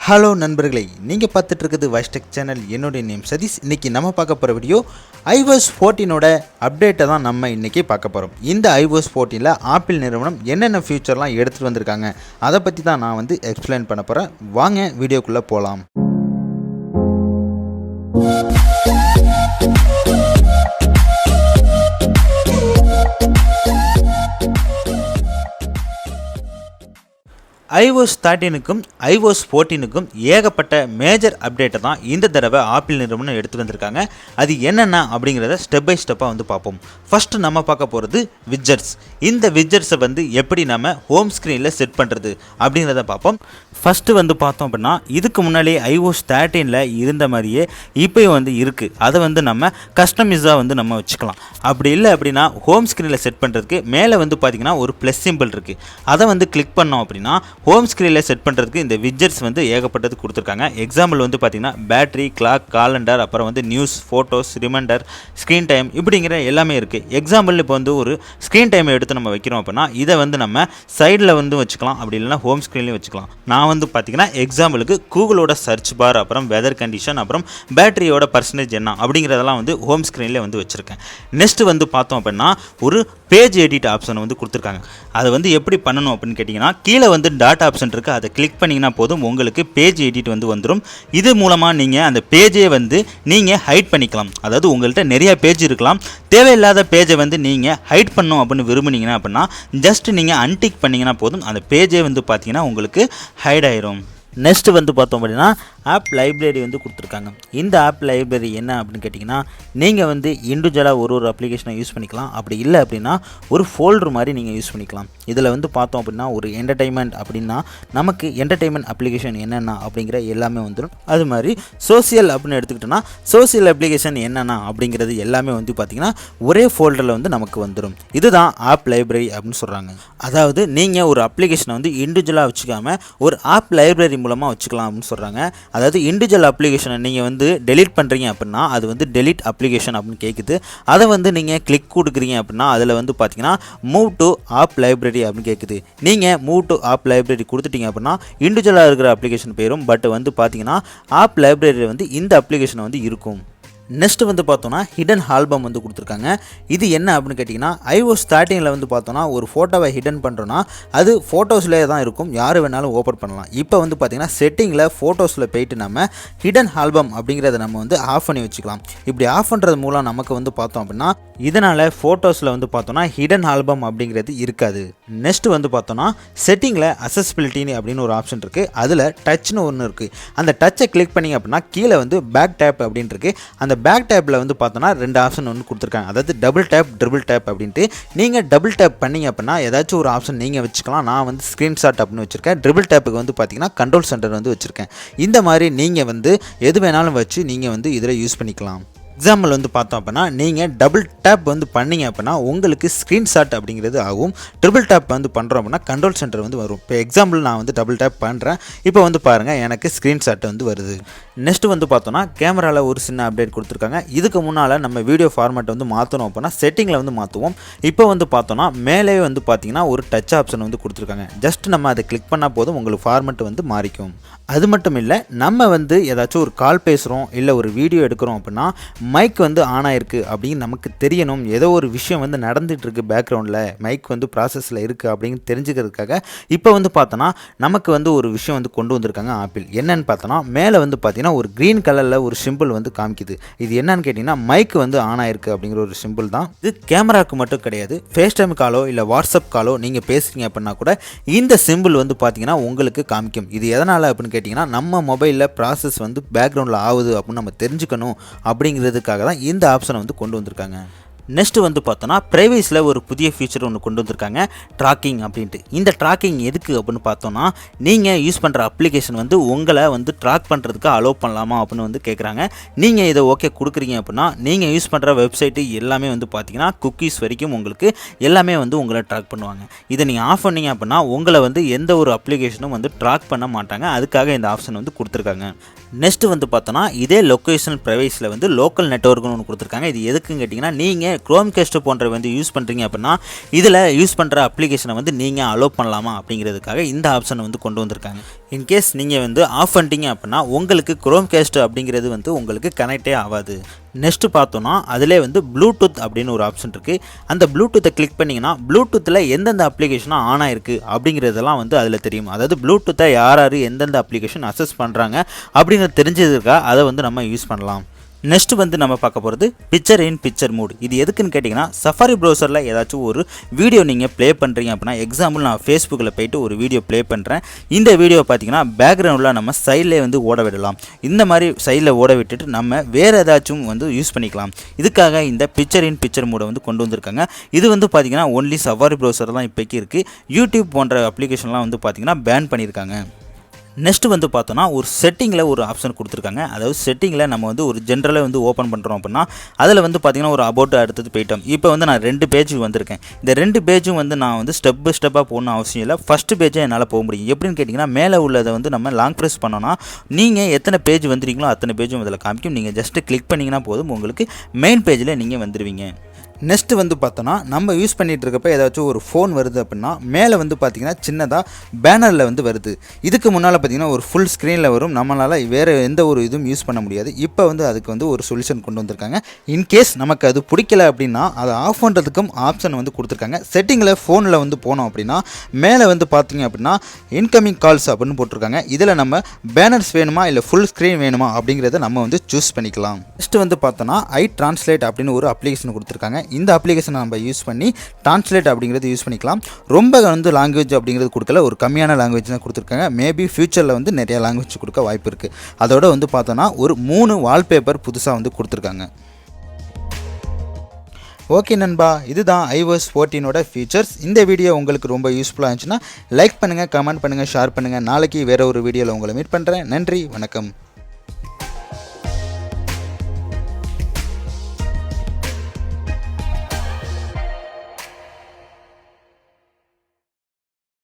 Hello நண்பர்களே, நீங்கள் பார்த்துட்டு இருக்குது வாய்ஸ்டெக் சேனல். என்னுடைய நேம் சதீஷ். இன்றைக்கி நம்ம பார்க்க போகிற வீடியோ iOS 14 அப்டேட்டை தான் நம்ம இன்றைக்கி பார்க்க போகிறோம். இந்த iOS 14 ஆப்பிள் நிறுவனம் என்னென்ன ஃபியூச்சர்லாம் எடுத்துகிட்டு வந்திருக்காங்க அதை பற்றி தான் நான் எக்ஸ்பிளைன் பண்ண போகிறேன். வாங்க வீடியோக்குள்ளே போகலாம். iOS 13க்கும் iOS 14க்கும் ஏகப்பட்ட மேஜர் அப்டேட்டை தான் இந்த தடவை ஆப்பிள் நிறுவனம் எடுத்து வந்திருக்காங்க. அது என்னென்ன அப்படிங்கிறத ஸ்டெப் பை ஸ்டெப்பாக பார்ப்போம். ஃபஸ்ட்டு நம்ம பார்க்க போகிறது விட்ஜெட்ஸ். இந்த விட்ஜெட்ஸை எப்படி நம்ம ஹோம் ஸ்க்ரீனில் செட் பண்ணுறது அப்படிங்கிறத பார்ப்போம். ஃபஸ்ட்டு பார்த்தோம் அப்படின்னா இதுக்கு முன்னாடி iOS 13 இருந்த மாதிரியே இப்போயும் இருக்குது. அதை நம்ம கஸ்டமைஸாக நம்ம வச்சுக்கலாம். அப்படி இல்லை அப்படின்னா ஹோம் ஸ்க்ரீனில் செட் பண்ணுறதுக்கு மேலே பார்த்திங்கன்னா ஒரு ப்ளஸ் சிம்பிள் இருக்குது. அதை கிளிக் பண்ணோம் அப்படின்னா ஹோம் ஸ்க்ரீனில் செட் பண்ணுறதுக்கு இந்த விட்ஜெட்ஸ் ஏகப்பட்டது கொடுத்துருக்காங்க. எக்ஸாம்பிள் பார்த்தீங்கன்னா பேட்டரி, கிளாக், காலண்டர், அப்புறம் news, photos, reminder, screen time இப்படிங்கிற எல்லாமே இருக்குது. எக்ஸாம்பிள் இப்போ ஒரு ஸ்க்ரீன் டைமை எடுத்து நம்ம வைக்கிறோம் அப்படின்னா இதை நம்ம சைடில் வச்சுக்கலாம். அப்படி இல்லைனா ஹோம் ஸ்க்ரீன்லேயும் வச்சுக்கலாம். நான் பார்த்தீங்கன்னா எக்ஸாம்பிளுக்கு கூகுளோட சர்ச் பார், அப்புறம் வெதர் கண்டிஷன், அப்புறம் பேட்டரியோட பர்சன்டேஜ் என்ன அப்படிங்கிறதெல்லாம் ஹோம் ஸ்க்ரீனில் வச்சுருக்கேன். நெக்ஸ்ட் பார்த்தோம் அப்படின்னா ஒரு பேஜ் எடிட் ஆப்ஷன் கொடுத்துருக்காங்க. அதை எப்படி பண்ணணும் அப்படின்னு கேட்டிங்கன்னா கீழே டாட் ஆப்ஷன் இருக்குது. அதை கிளிக் பண்ணிங்கன்னா போதும் உங்களுக்கு பேஜ் எடிட் வந்துடும். இது மூலமாக நீங்கள் அந்த பேஜை நீங்கள் ஹைட் பண்ணிக்கலாம். அதாவது உங்கள்கிட்ட நிறைய பேஜ் இருக்கலாம். தேவையில்லாத பேஜை நீங்கள் ஹைட் பண்ணணும் அப்படின்னு விரும்புனீங்கன்னா அப்படின்னா ஜஸ்ட் நீங்கள் அன்டிக் பண்ணிங்கன்னா போதும் அந்த பேஜை பார்த்தீங்கன்னா உங்களுக்கு ஹைட் ஆயிரும். நெக்ஸ்ட் பார்த்தோம் அப்படின்னா ஆப் லைப்ரரி கொடுத்துருக்காங்க. இந்த ஆப் லைப்ரரி என்ன அப்படின்னு கேட்டிங்கன்னா நீங்கள் இண்டிவிஜுவலாக ஒரு அப்ளிகேஷனை யூஸ் பண்ணிக்கலாம். அப்படி இல்லை அப்படின்னா ஒரு ஃபோல்டர் மாதிரி நீங்கள் யூஸ் பண்ணிக்கலாம். இதில் பார்த்தோம் அப்படின்னா ஒரு என்டர்டைன்மெண்ட் அப்படின்னா நமக்கு என்டர்டைன்மெண்ட் அப்ளிகேஷன் என்னென்ன அப்படிங்கிற எல்லாமே வந்துடும். அது மாதிரி சோசியல் அப்படின்னு எடுத்துக்கிட்டோன்னா சோசியல் அப்ளிகேஷன் என்னென்ன அப்படிங்கிறது எல்லாமே பார்த்திங்கன்னா ஒரே ஃபோல்டரில் நமக்கு வந்துடும். இதுதான் ஆப் லைப்ரரி அப்படின்னு சொல்கிறாங்க. அதாவது நீங்கள் ஒரு அப்ளிகேஷனை இண்டிவிஜுவலாக வச்சுக்காமல் ஒரு ஆப் லைப்ரரி மூலமாக வச்சுக்கலாம் அப்படின்னு சொல்கிறாங்க. அதாவது இண்டிவிஜுவல் அப்ளிகேஷனை நீங்கள் டெலீட் பண்ணுறீங்க அப்படின்னா அது டெலீட் அப்ளிகேஷன் அப்படின்னு கேட்குது. அதை நீங்கள் கிளிக் கொடுக்குறீங்க அப்படின்னா அதில் பார்த்தீங்கன்னா மூவ் டு ஆப் லைப்ரரி அப்படின்னு கேட்குது. நீங்கள் மூவ் டு ஆப் லைப்ரரி கொடுத்துட்டீங்க அப்படின்னா இண்டிவிஜுவலாக இருக்கிற அப்ளிகேஷன் போயிடும். பட் பார்த்தீங்கன்னா ஆப் லைப்ரரியில் இந்த அப்ளிகேஷன் இருக்கும். நெக்ஸ்ட் பார்த்தோன்னா ஹிடன் ஆல்பம் கொடுத்துருக்காங்க. இது என்ன அப்படின்னு கேட்டிங்கன்னா iOS 13 பார்த்தோன்னா ஒரு ஃபோட்டோவை ஹிடன் பண்ணுறோன்னா அது ஃபோட்டோஸ்லேயே தான் இருக்கும். யார் வேணாலும் ஓப்பன் பண்ணலாம். இப்போ பார்த்தீங்கன்னா செட்டிங்கில் ஃபோட்டோஸில் போயிட்டு நம்ம ஹிடன் ஆல்பம் அப்படிங்கிறத நம்ம ஆஃப் பண்ணி வச்சுக்கலாம். இப்படி ஆஃப் பண்ணுறது மூலம் நமக்கு பார்த்தோம் அப்படின்னா இதனால் ஃபோட்டோஸில் பார்த்தோன்னா ஹிடன் ஆல்பம் அப்படிங்கிறது இருக்காது. நெக்ஸ்ட் பார்த்தோன்னா செட்டிங்கில் அசஸ்பிலிட்டி அப்படின்னு ஒரு ஆப்ஷன் இருக்குது. அதில் டச்னு ஒன்று இருக்குது. அந்த டச்சை கிளிக் பண்ணிங்க அப்படின்னா கீழே பேக் டேப் அப்படின்னு இருக்குது. அந்த பேக் டேப்பில் பார்த்தோன்னா ரெண்டு ஆப்ஷன் கொடுத்துருக்காங்க. அதாவது டபுள் டேப், ட்ரிபிள் டேப் அப்படின்ட்டு. நீங்கள் டபுள் டேப் பண்ணிங்க அப்படின்னா ஏதாச்சும் ஒரு ஆப்ஷன் நீங்கள் வச்சுக்கலாம். நான் ஸ்க்ரீன்ஷாட் அப்படின்னு வச்சுருக்கேன். ட்ரிபிள் டேப்புக்கு பார்த்தீங்கன்னா கண்ட்ரோல் சென்டர் வச்சுருக்கேன். இந்த மாதிரி நீங்கள் எது வேணாலும் வச்சு நீங்கள் இதில் யூஸ் பண்ணிக்கலாம். எக்ஸாம்பிள் பார்த்தோம் அப்படின்னா நீங்கள் டபுள் டேப் பண்ணிங்க அப்படின்னா உங்களுக்கு ஸ்க்ரீன்ஷாட் அப்படிங்கிறது ஆகும். ட்ரிபிள் டேப் பண்ணுறோம் அப்படின்னா கண்ட்ரோல் சென்டர் வரும். இப்போ எக்ஸாம்பிள் நான் டபுள் டேப் பண்ணுறேன். இப்போ பாருங்கள் எனக்கு ஸ்க்ரீன்ஷாட் வருது. நெக்ஸ்ட் பார்த்தோன்னா கேமராவில் ஒரு சின்ன அப்டேட் கொடுத்துருக்காங்க. இதுக்கு முன்னால் நம்ம வீடியோ ஃபார்மேட் மாற்றணும் அப்படின்னா செட்டிங்கில் மாற்றுவோம். இப்போ பார்த்தோன்னா மேலே பார்த்தீங்கன்னா ஒரு டச் ஆப்ஷன் கொடுத்துருக்காங்க. ஜஸ்ட் நம்ம அதை கிளிக் பண்ணால் போதும் உங்களுக்கு ஃபார்மேட் மாறிக்கும். அது மட்டும் இல்லை, நம்ம ஏதாச்சும் ஒரு கால் பேசுகிறோம் இல்லை ஒரு வீடியோ எடுக்கிறோம் அப்படின்னா மைக் ஆன் ஆயிருக்கு அப்படின்னு நமக்கு தெரியணும். ஏதோ ஒரு விஷயம் நடந்துகிட்ருக்கு பேக்ரவுண்டில், மைக் ப்ராசஸில் இருக்குது அப்படின்னு தெரிஞ்சுக்கிறதுக்காக இப்போ பார்த்தோன்னா நமக்கு ஒரு விஷயம் கொண்டு வந்திருக்காங்க ஆப்பிள். என்னன்னு பார்த்தோன்னா மேலே பார்த்தீங்கன்னா ஒரு க்ரீன் கலரில் ஒரு சிம்பிள் காமிக்குது. இது என்னன்னு கேட்டிங்கன்னா மைக் ஆன் ஆயிருக்கு அப்படிங்கிற ஒரு சிம்பிள் தான். இது கேமராவுக்கு மட்டும் கிடையாது. ஃபேஸ் டைம் காலோ இல்லை வாட்ஸ்அப் காலோ நீங்கள் பேசுகிறீங்க அப்படின்னா கூட இந்த சிம்பிள் பார்த்தீங்கன்னா உங்களுக்கு காமிக்கும். இது எதனால் அப்படின்னு கேட்டிங்கன்னா நம்ம மொபைலில் ப்ராசஸ் பேக்ரவுண்டில் ஆகுது அப்படின்னு நம்ம தெரிஞ்சுக்கணும் அப்படிங்கிறதுக்காக தான் இந்த ஆப்ஷனை கொண்டு வந்திருக்காங்க. நெக்ஸ்ட் பார்த்தோன்னா ப்ரைவேஸில் ஒரு புதிய ஃபீச்சர் ஒன்று கொண்டு வந்திருக்காங்க, ட்ராக்கிங் அப்படின்ட்டு. இந்த ட்ராக்கிங் எதுக்கு அப்படின்னு பார்த்தோன்னா நீங்கள் யூஸ் பண்ணுற அப்ளிகேஷன் உங்களை ட்ராக் பண்ணுறதுக்கு அலோவ் பண்ணலாமா அப்படின்னு கேட்குறாங்க. நீங்கள் இதை ஓகே கொடுக்குறீங்க அப்படின்னா நீங்கள் யூஸ் பண்ணுற வெப்சைட்டு எல்லாமே பார்த்தீங்கன்னா குக்கீஸ் வரைக்கும் உங்களுக்கு எல்லாமே உங்களை ட்ராக் பண்ணுவாங்க. இதை நீங்கள் ஆஃப் பண்ணீங்க அப்படின்னா உங்களை எந்த ஒரு அப்ளிகேஷனும் ட்ராக் பண்ண மாட்டாங்க. அதுக்காக இந்த ஆப்ஷன் கொடுத்துருக்காங்க. நெக்ஸ்ட் பார்த்தோன்னா இதே லொக்கேஷன் ப்ரைவேஸில் லோக்கல் நெட்வொர்க்னு ஒன்று கொடுத்துருக்காங்க. இது எதுக்குன்னு கேட்டிங்கன்னா நீங்கள் Chromecast போன்ற யூஸ் பண்ணுறீங்க அப்படின்னா இதில் யூஸ் பண்ணுற அப்ளிகேஷனை நீங்கள் அலோவ் பண்ணலாமா அப்படிங்கிறதுக்காக இந்த ஆப்ஷனை கொண்டு வந்திருக்காங்க. இன்கேஸ் நீங்கள் வந்து ஆஃப் பண்ணிட்டீங்க அப்படின்னா உங்களுக்கு குரோம்காஸ்ட் அப்படிங்கிறது வந்து உங்களுக்கு கனெக்டே ஆகாது. நெக்ஸ்ட்டு பார்த்தோன்னா அதிலே வந்து ப்ளூடூத் அப்படின்னு ஒரு ஆப்ஷன் இருக்குது. அந்த ப்ளூடூத்தை கிளிக் பண்ணிங்கன்னா ப்ளூடூத்தில் எந்தெந்த அப்ளிகேஷனாக ஆன் ஆயிருக்கு அப்படிங்கிறதெல்லாம் வந்து அதில் தெரியும். அதாவது ப்ளூடூத்தை யார் எந்தெந்த அப்ளிகேஷன் அக்சஸ் பண்ணுறாங்க அப்படிங்கிறது தெரிஞ்சதுக்கா அதை வந்து நம்ம யூஸ் பண்ணலாம். நெக்ஸ்ட் வந்து நம்ம பார்க்க போகிறது பிக்சர் இன் பிக்சர் மூட். இது எதுக்குன்னு கேட்டிங்கன்னா சஃபாரி ப்ரௌசரில் ஏதாச்சும் ஒரு வீடியோ நீங்கள் ப்ளே பண்ணுறீங்க அப்படின்னா, எக்ஸாம்பிள் நான் ஃபேஸ்புக்கில் போய்ட்டு ஒரு வீடியோ ப்ளே பண்ணுறேன். இந்த வீடியோ பார்த்தீங்கன்னா பேக்ரவுண்டில் நம்ம சைட்லேயே வந்து ஓட விடலாம். இந்த மாதிரி சைடில் ஓட விட்டுட்டு நம்ம வேறு ஏதாச்சும் வந்து யூஸ் பண்ணிக்கலாம். இதுக்காக இந்த பிக்சர் இன் பிக்சர் மூடை வந்து கொண்டு வந்திருக்காங்க. இது வந்து பார்த்திங்கன்னா ஒன்லி சஃபாரி ப்ரௌசர் தான் இப்போக்கி இருக்குது. யூடியூப் போன்ற அப்ளிகேஷன்லாம் வந்து பார்த்திங்கன்னா பேன் பண்ணியிருக்காங்க. நெக்ஸ்ட்டு வந்து பார்த்தோன்னா ஒரு செட்டிங்கில் ஒரு ஆப்ஷன் கொடுத்துருக்காங்க. அதாவது செட்டிங்கில் நம்ம வந்து ஒரு ஜென்ரலாக வந்து ஓப்பன் பண்ணுறோம் அப்படின்னா அதில் வந்து பார்த்திங்கன்னா ஒரு அபவுட் அடுத்தது போயிட்டோம். இப்போ வந்து நான் 2 பேஜ் வந்திருக்கேன். இந்த 2 பேஜும் வந்து நான் வந்து ஸ்டெப் பை ஸ்டெப்பாக போகணும் அவசியம் இல்லை. ஃபஸ்ட்டு பேஜை என்னால் போக முடியும். எப்படின்னு கேட்டிங்கன்னா மேலே உள்ளதை வந்து நம்ம லாங் ப்ரெஸ் பண்ணோன்னா நீங்கள் எத்தனை பேஜ் வந்துருக்கீங்களோ அத்தனை பேஜும் அதில் காமிக்கும். நீங்கள் ஜஸ்ட்டு கிளிக் பண்ணிங்கன்னா போதும், உங்களுக்கு மெயின் பேஜில் நீங்கள் வந்துடுவீங்க. நெக்ஸ்ட்டு வந்து பார்த்தோன்னா நம்ம யூஸ் பண்ணிகிட்டு இருக்கப்போ ஏதாச்சும் ஒரு ஃபோன் வருது அப்படின்னா மேலே வந்து பார்த்திங்கன்னா சின்னதாக பேனரில் வந்து வருது. இதுக்கு முன்னால் பார்த்திங்கன்னா ஒரு ஃபுல் ஸ்க்ரீனில் வரும். நம்மளால் வேறு எந்த ஒரு இதுவும் யூஸ் பண்ண முடியாது. இப்போ வந்து அதுக்கு வந்து ஒரு சொல்யூஷன் கொண்டு வந்திருக்காங்க. இன்கேஸ் நமக்கு அது பிடிக்கல அப்படின்னா அதை ஆஃப் பண்ணுறதுக்கும் ஆப்ஷன் வந்து கொடுத்துருக்காங்க. செட்டிங்கில் ஃபோனில் வந்து போனோம் அப்படின்னா மேலே வந்து பார்த்திங்க அப்படின்னா இன்கமிங் கால்ஸ் அப்படின்னு போட்டிருக்காங்க. இதில் நம்ம பேனர்ஸ் வேணுமா இல்லை ஃபுல் ஸ்க்ரீன் வேணுமா அப்படிங்கிறத நம்ம வந்து சூஸ் பண்ணிக்கலாம். நெக்ஸ்ட்டு வந்து பார்த்தோன்னா iTranslate அப்படின்னு ஒரு அப்ளிகேஷன் கொடுத்துருக்காங்க. இந்த அப்ளிகேஷனை நம்ம யூஸ் பண்ணி ட்ரான்ஸ்லேட் அப்படிங்கிறது யூஸ் பண்ணிக்கலாம். ரொம்ப வந்து லாங்குவேஜ் அப்படிங்கிறது கொடுக்கல, ஒரு கம்மியான லாங்குவேஜ் தான் கொடுத்துருக்காங்க. மேபி ஃப்யூச்சரில் வந்து நிறைய லாங்குவேஜ் கொடுக்க வாய்ப்பு இருக்குது. அதோட வந்து பார்த்தோன்னா ஒரு 3 வால்பேப்பர் புதுசாக வந்து கொடுத்துருக்காங்க. ஓகே நண்பா, இதுதான் iOS 14ஓட ஃபீச்சர்ஸ். இந்த வீடியோ உங்களுக்கு ரொம்ப யூஸ்ஃபுல்லாக இருந்துச்சுன்னா லைக் பண்ணுங்கள், கமெண்ட் பண்ணுங்கள், ஷேர் பண்ணுங்கள். நாளைக்கு வேறு ஒரு வீடியோவில் உங்களை மீட் பண்ணுறேன். நன்றி, வணக்கம்.